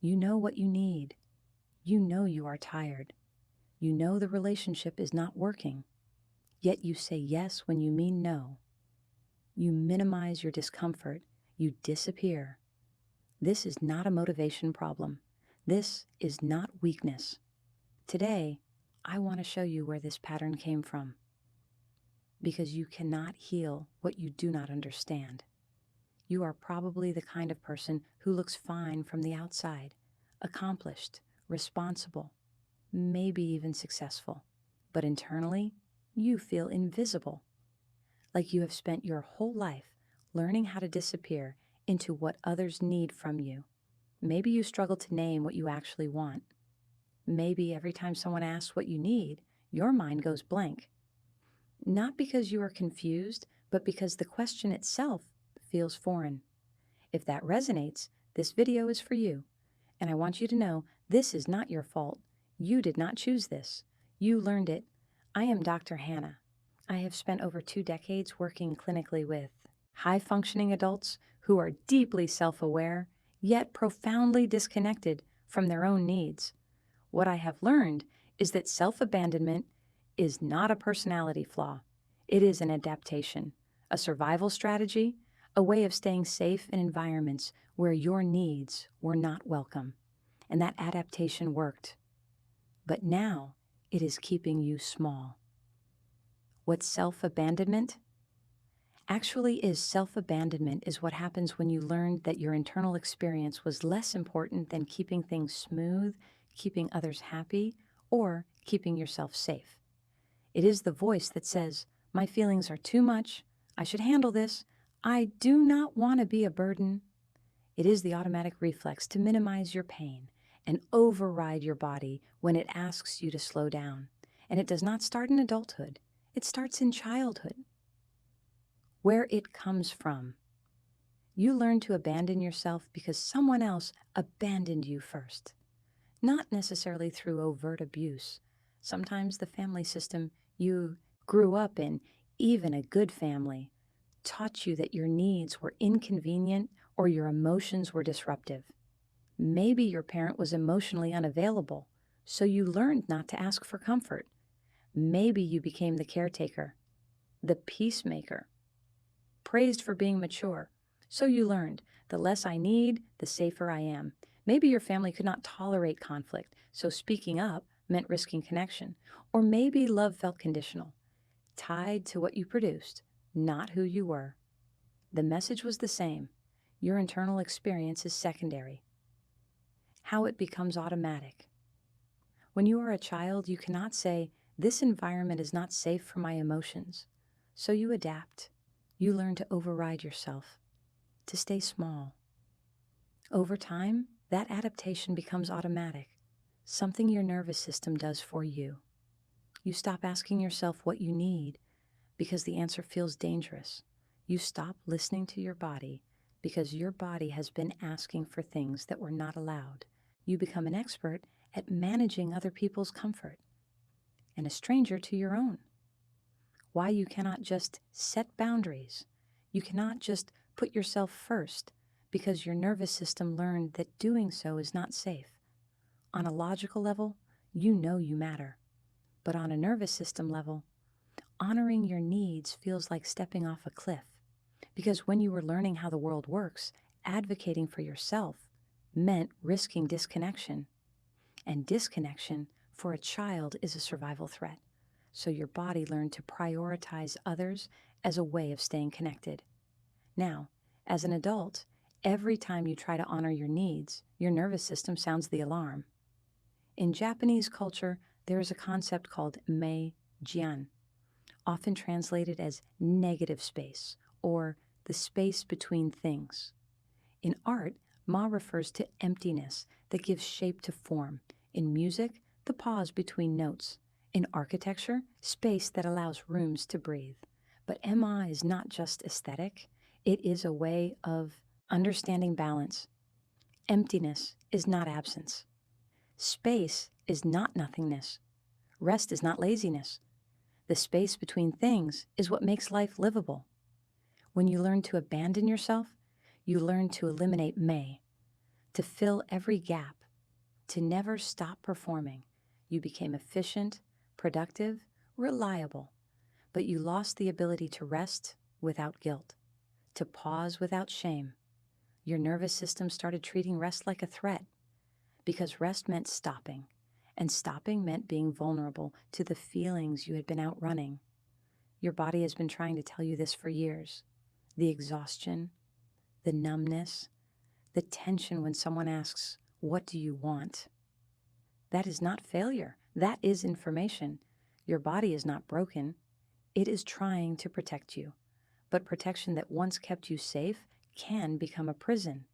You know what you need. You know you are tired. You know the relationship is not working. Yet you say yes when you mean no. You minimize your discomfort. You disappear. This is not a motivation problem. This is not weakness. Today, I want to show you where this pattern came from. Because you cannot heal what you do not understand. You are probably the kind of person who looks fine from the outside, accomplished, responsible, maybe even successful. But internally, you feel invisible, like you have spent your whole life learning how to disappear into what others need from you. Maybe you struggle to name what you actually want. Maybe every time someone asks what you need, your mind goes blank. Not because you are confused, but because the question itself feels foreign. If that resonates, this video is for you. And I want you to know this is not your fault. You did not choose this. You learned it. I am Dr. Hannah. I have spent over 2 decades working clinically with high-functioning adults who are deeply self-aware, yet profoundly disconnected from their own needs. What I have learned is that self-abandonment is not a personality flaw. It is an adaptation, a survival strategy, a way of staying safe in environments where your needs were not welcome. And that adaptation worked. But now it is keeping you small. What's self-abandonment? Actually, self-abandonment is what happens when you learned that your internal experience was less important than keeping things smooth, keeping others happy, or keeping yourself safe. It is the voice that says, my feelings are too much, I should handle this, I do not want to be a burden. It is the automatic reflex to minimize your pain and override your body when it asks you to slow down. And it does not start in adulthood, it starts in childhood. Where it comes from. You learn to abandon yourself because someone else abandoned you first. Not necessarily through overt abuse. Sometimes the family system you grew up in, even a good family, taught you that your needs were inconvenient or your emotions were disruptive. Maybe your parent was emotionally unavailable, so you learned not to ask for comfort. Maybe you became the caretaker, the peacemaker, praised for being mature, so you learned, the less I need, the safer I am. Maybe your family could not tolerate conflict, so speaking up meant risking connection. Or maybe love felt conditional, tied to what you produced, not who you were. The message was the same. Your internal experience is secondary. How it becomes automatic. When you are a child, you cannot say, this environment is not safe for my emotions. So you adapt. You learn to override yourself, to stay small. Over time, that adaptation becomes automatic, something your nervous system does for you. You stop asking yourself what you need because the answer feels dangerous. You stop listening to your body because your body has been asking for things that were not allowed. You become an expert at managing other people's comfort and a stranger to your own. Why you cannot just set boundaries. You cannot just put yourself first because your nervous system learned that doing so is not safe. On a logical level, you know you matter. But on a nervous system level, honoring your needs feels like stepping off a cliff. Because when you were learning how the world works, advocating for yourself meant risking disconnection. And disconnection for a child is a survival threat. So your body learned to prioritize others as a way of staying connected. Now, as an adult, every time you try to honor your needs, your nervous system sounds the alarm. In Japanese culture, there is a concept called mei-jian, often translated as negative space or the space between things. In art, ma refers to emptiness that gives shape to form. In music, the pause between notes. In architecture, space that allows rooms to breathe. But ma is not just aesthetic, it is a way of understanding balance. Emptiness is not absence. Space is not nothingness. Rest is not laziness. The space between things is what makes life livable. When you learn to abandon yourself, you learn to eliminate mei, to fill every gap, to never stop performing. You became efficient, productive, reliable, but you lost the ability to rest without guilt, to pause without shame. Your nervous system started treating rest like a threat because rest meant stopping, and stopping meant being vulnerable to the feelings you had been outrunning. Your body has been trying to tell you this for years. The exhaustion, the numbness, the tension when someone asks, "What do you want?" That is not failure. That is information. Your body is not broken. It is trying to protect you. But protection that once kept you safe can become a prison.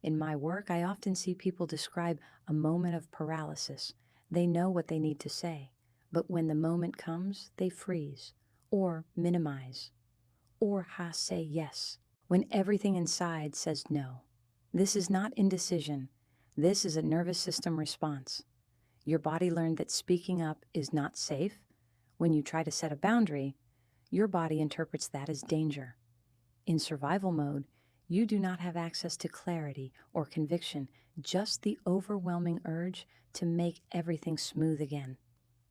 In my work, I often see people describe a moment of paralysis. They know what they need to say, but when the moment comes, they freeze, or minimize, or say yes, when everything inside says no. This is not indecision. This is a nervous system response. Your body learned that speaking up is not safe. When you try to set a boundary, your body interprets that as danger. In survival mode, you do not have access to clarity or conviction, just the overwhelming urge to make everything smooth again.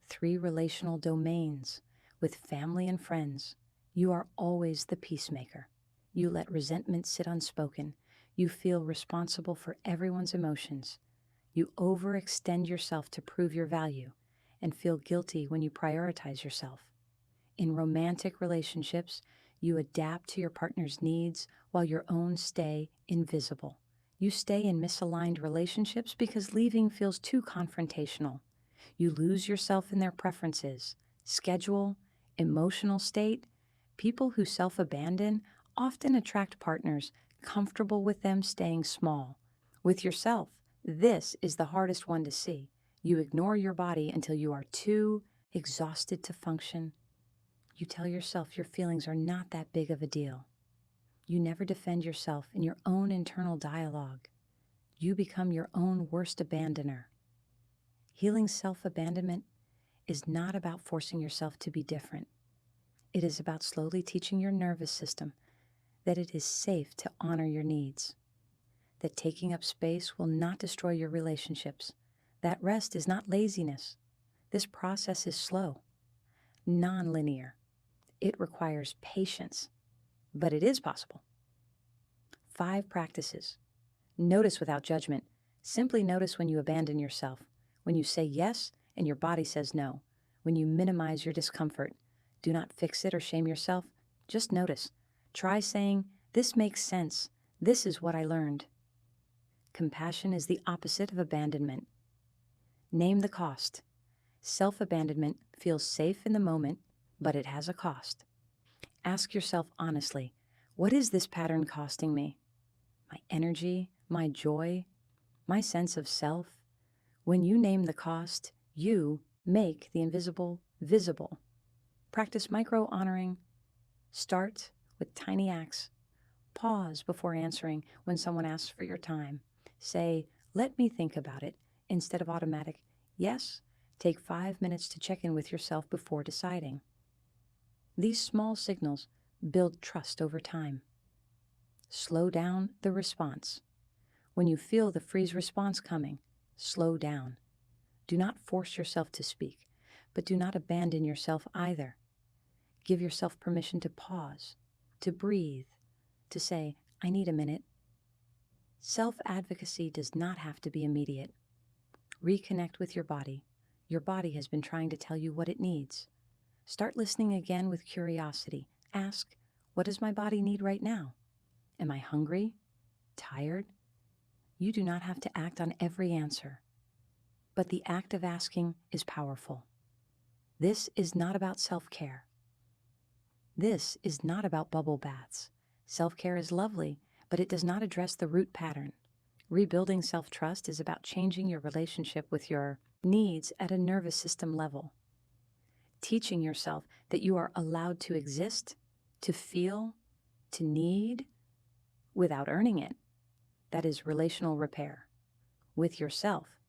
3 relational domains. With family and friends, you are always the peacemaker. You let resentment sit unspoken. You feel responsible for everyone's emotions. You overextend yourself to prove your value and feel guilty when you prioritize yourself. In romantic relationships, you adapt to your partner's needs while your own stay invisible. You stay in misaligned relationships because leaving feels too confrontational. You lose yourself in their preferences, schedule, emotional state. People who self-abandon often attract partners comfortable with them staying small. With yourself, this is the hardest one to see. You ignore your body until you are too exhausted to function. You tell yourself your feelings are not that big of a deal. You never defend yourself in your own internal dialogue. You become your own worst abandoner. Healing self-abandonment is not about forcing yourself to be different. It is about slowly teaching your nervous system that it is safe to honor your needs, that taking up space will not destroy your relationships, that rest is not laziness. This process is slow, non-linear. It requires patience, but it is possible. 5 practices. Notice without judgment. Simply notice when you abandon yourself, when you say yes and your body says no, when you minimize your discomfort. Do not fix it or shame yourself. Just notice. Try saying, "This makes sense. This is what I learned." Compassion is the opposite of abandonment. Name the cost. Self-abandonment feels safe in the moment, but it has a cost. Ask yourself honestly, what is this pattern costing me? My energy, my joy, my sense of self? When you name the cost, you make the invisible visible. Practice micro-honoring. Start with tiny acts. Pause before answering when someone asks for your time. Say, "Let me think about it," instead of automatic yes. Take 5 minutes to check in with yourself before deciding. These small signals build trust over time. Slow down the response. When you feel the freeze response coming, slow down. Do not force yourself to speak, but do not abandon yourself either. Give yourself permission to pause, to breathe, to say, "I need a minute." Self-advocacy does not have to be immediate. Reconnect with your body. Your body has been trying to tell you what it needs. Start listening again with curiosity. Ask, what does my body need right now? Am I hungry? Tired? You do not have to act on every answer, but the act of asking is powerful. This is not about self-care. This is not about bubble baths. Self-care is lovely, but it does not address the root pattern. Rebuilding self-trust is about changing your relationship with your needs at a nervous system level. Teaching yourself that you are allowed to exist, to feel, to need, without earning it. That is relational repair. With yourself.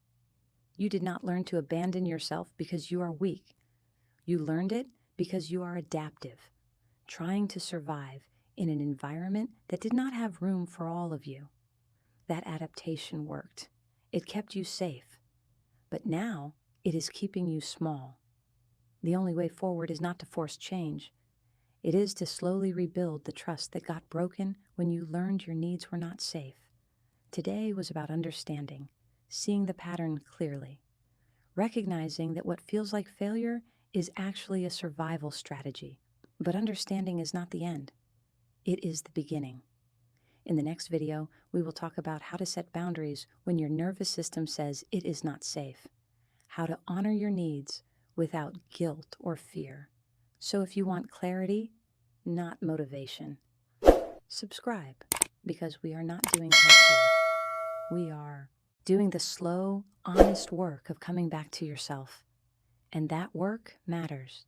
You did not learn to abandon yourself because you are weak. You learned it because you are adaptive, trying to survive in an environment that did not have room for all of you. That adaptation worked. It kept you safe. But now it is keeping you small. The only way forward is not to force change. It is to slowly rebuild the trust that got broken when you learned your needs were not safe. Today was about understanding, seeing the pattern clearly, recognizing that what feels like failure is actually a survival strategy. But understanding is not the end. It is the beginning. In the next video, we will talk about how to set boundaries when your nervous system says it is not safe, how to honor your needs without guilt or fear. So if you want clarity, not motivation, subscribe, because we are not doing help here. We are doing the slow, honest work of coming back to yourself. And that work matters.